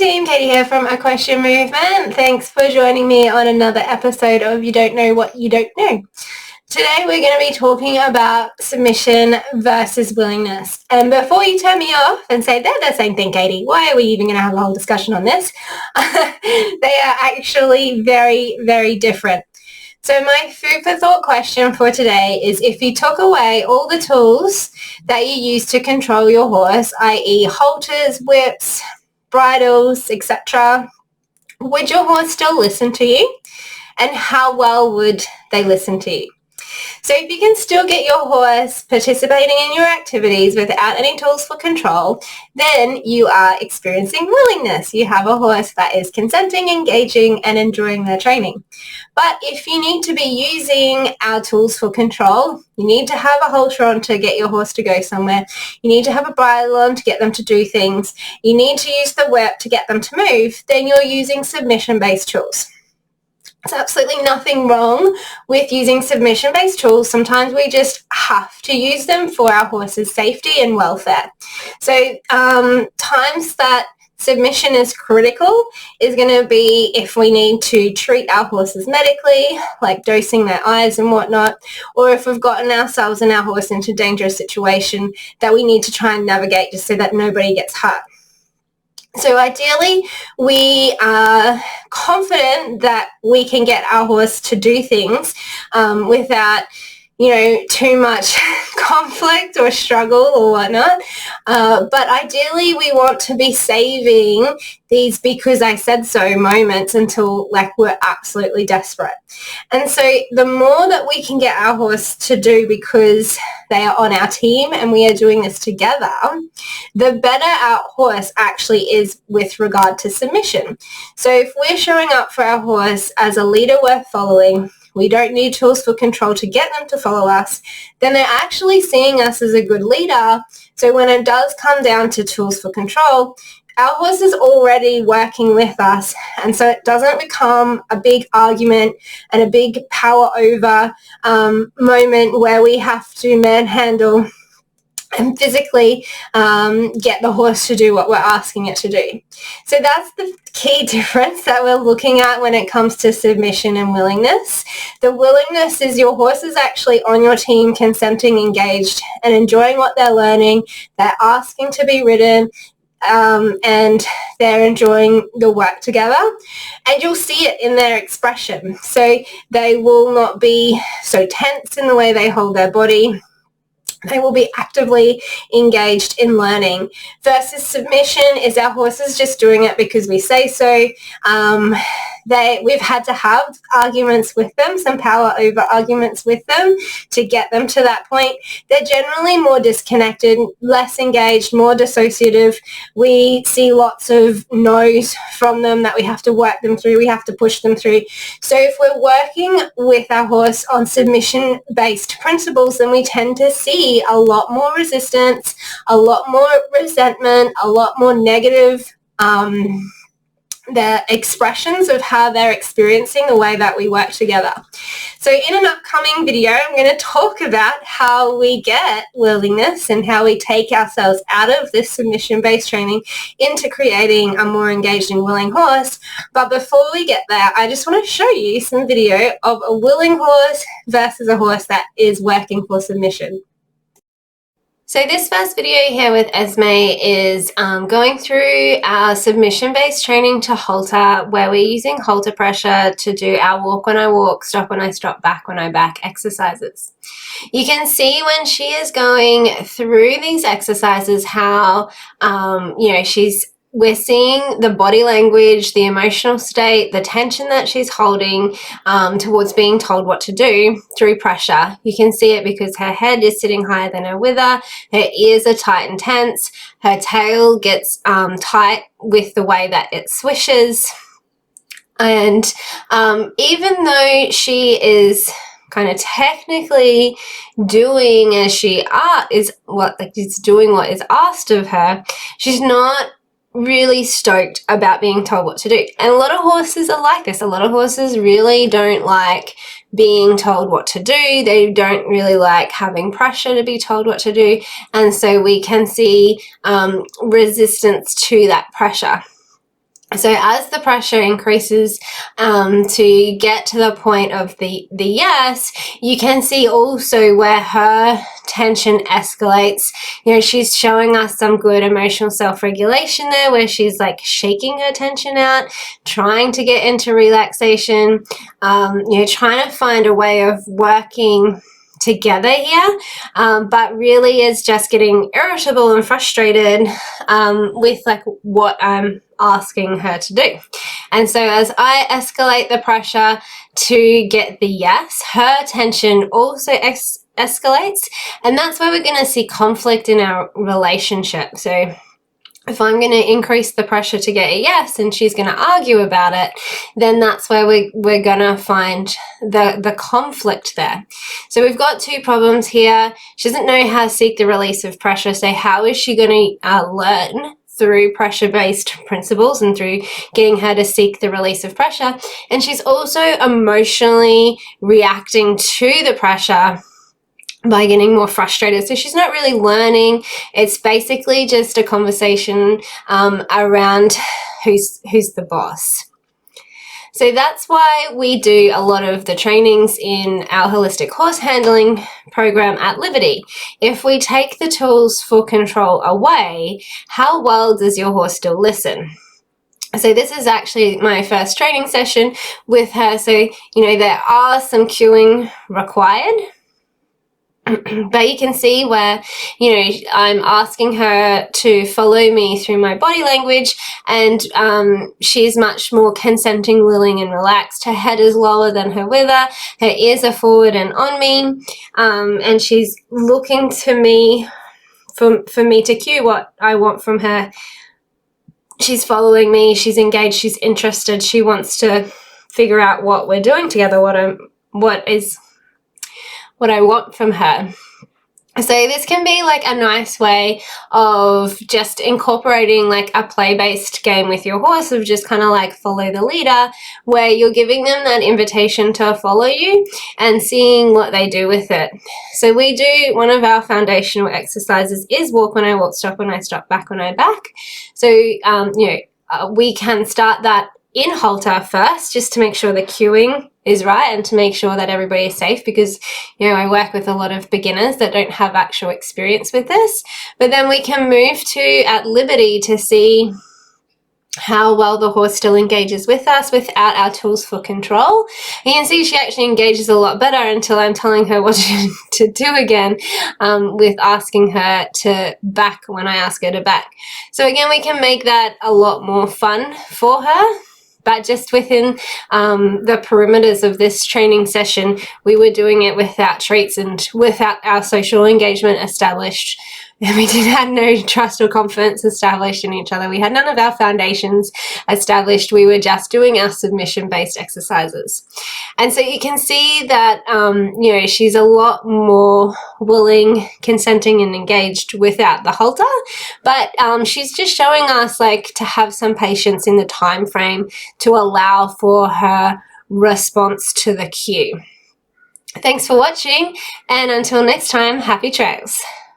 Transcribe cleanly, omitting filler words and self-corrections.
team, Katie here from Equestrian Movement. Thanks for joining me on another episode of You Don't Know What You Don't Know. Today we're going to be talking about submission versus willingness. And before you turn me off and say they're the same thing, Katie, why are we even going to have a whole discussion on this? They are actually very, very different. So my food for thought question for today is, if you took away all the tools that you use to control your horse, i.e. halters, whips, bridles, etc., would your horse still listen to you? And how well would they listen to you? So if you can still get your horse participating in your activities without any tools for control, then you are experiencing willingness. You have a horse that is consenting, engaging, and enjoying their training. But if you need to be using our tools for control, you need to have a halter on to get your horse to go somewhere. You need to have a bridle on to get them to do things. You need to use the whip to get them to move. Then you're using submission-based tools. There's absolutely nothing wrong with using submission-based tools. Sometimes we just have to use them for our horse's safety and welfare. So times that submission is critical is going to be if we need to treat our horses medically, like dosing their eyes and whatnot, or if we've gotten ourselves and our horse into a dangerous situation that we need to try and navigate just so that nobody gets hurt. So ideally, we are confident that we can get our horse to do things without, too much conflict or struggle or whatnot. But ideally, we want to be saving these because I said so moments until we're absolutely desperate. And so the more that we can get our horse to do because they are on our team and we are doing this together, the better our horse actually is with regard to submission. So if we're showing up for our horse as a leader worth following, we don't need tools for control to get them to follow us, then they're actually seeing us as a good leader. So when it does come down to tools for control, our horse is already working with us, and so it doesn't become a big argument and a big power over moment where we have to manhandle and physically get the horse to do what we're asking it to do. So that's the key difference that we're looking at when it comes to submission and willingness. The willingness is your horse is actually on your team, consenting, engaged, and enjoying what they're learning. They're asking to be ridden, and they're enjoying the work together. And you'll see it in their expression. So they will not be so tense in the way they hold their body. They will be actively engaged in learning. Versus submission is our horses just doing it because we say so. We've had to have arguments with them, some power over arguments with them to get them to that point. They're generally more disconnected, less engaged, more dissociative. We see lots of no's from them that we have to work them through, we have to push them through. So if we're working with our horse on submission-based principles, then we tend to see a lot more resistance, a lot more resentment, a lot more negative the expressions of how they're experiencing the way that we work together. So in an upcoming video, I'm going to talk about how we get willingness and how we take ourselves out of this submission-based training into creating a more engaged and willing horse. But before we get there, I just want to show you some video of a willing horse versus a horse that is working for submission. So this first video here with Esme is going through our submission-based training to halter, where we're using halter pressure to do our walk when I walk, stop when I stop, back when I back exercises. You can see when she is going through these exercises how, we're seeing the body language, the emotional state, the tension that she's holding towards being told what to do through pressure. You can see it because her head is sitting higher than her wither, her ears are tight and tense, her tail gets tight with the way that it swishes. And even though she is kind of technically doing as she is doing what is asked of her, she's not really stoked about being told what to do. And a lot of horses are like this. A lot of horses really don't like being told what to do. They don't really like having pressure to be told what to do. And so we can see resistance to that pressure. So as the pressure increases to get to the point of the yes, you can see also where her tension escalates. You know, she's showing us some good emotional self-regulation there, where she's like shaking her tension out, trying to get into relaxation, you know, trying to find a way of working together here, but really is just getting irritable and frustrated with like what I'm asking her to do. And so as I escalate the pressure to get the yes, her tension also escalates, and that's where we're going to see conflict in our relationship. So if I'm going to increase the pressure to get a yes and she's going to argue about it, then that's where we're going to find the conflict there. So we've got two problems here. She doesn't know how to seek the release of pressure. So how is she going to learn through pressure-based principles and through getting her to seek the release of pressure? And she's also emotionally reacting to the pressure by getting more frustrated. So she's not really learning. It's basically just a conversation around who's the boss. So that's why we do a lot of the trainings in our holistic horse handling program at Liberty. If we take the tools for control away, how well does your horse still listen? So this is actually my first training session with her. So, you know, there are some cueing required. But you can see where, you know, I'm asking her to follow me through my body language, and she's much more consenting, willing, and relaxed. Her head is lower than her wither. Her ears are forward and on me, and she's looking to me for me to cue what I want from her. She's following me. She's engaged. She's interested. She wants to figure out what we're doing together. What I want from her. So this can be like a nice way of just incorporating like a play-based game with your horse of just kind of like follow the leader, where you're giving them that invitation to follow you and seeing what they do with it. So we do, one of our foundational exercises is walk when I walk, stop when I stop, back when I back. So, you know, we can start that in halter first, just to make sure the cueing is right and to make sure that everybody is safe, because, you know, I work with a lot of beginners that don't have actual experience with this. But then we can move to at Liberty to see how well the horse still engages with us without our tools for control. You can see she actually engages a lot better until I'm telling her what to do again, with asking her to back when I ask her to back. So again, we can make that a lot more fun for her. But just within the perimeters of this training session, we were doing it without treats and without our social engagement established. We did have no trust or confidence established in each other. We had none of our foundations established. We were just doing our submission-based exercises. And so you can see that, you know, she's a lot more willing, consenting, and engaged without the halter. But she's just showing us like to have some patience in the time frame to allow for her response to the cue. Thanks for watching, and until next time, happy trails.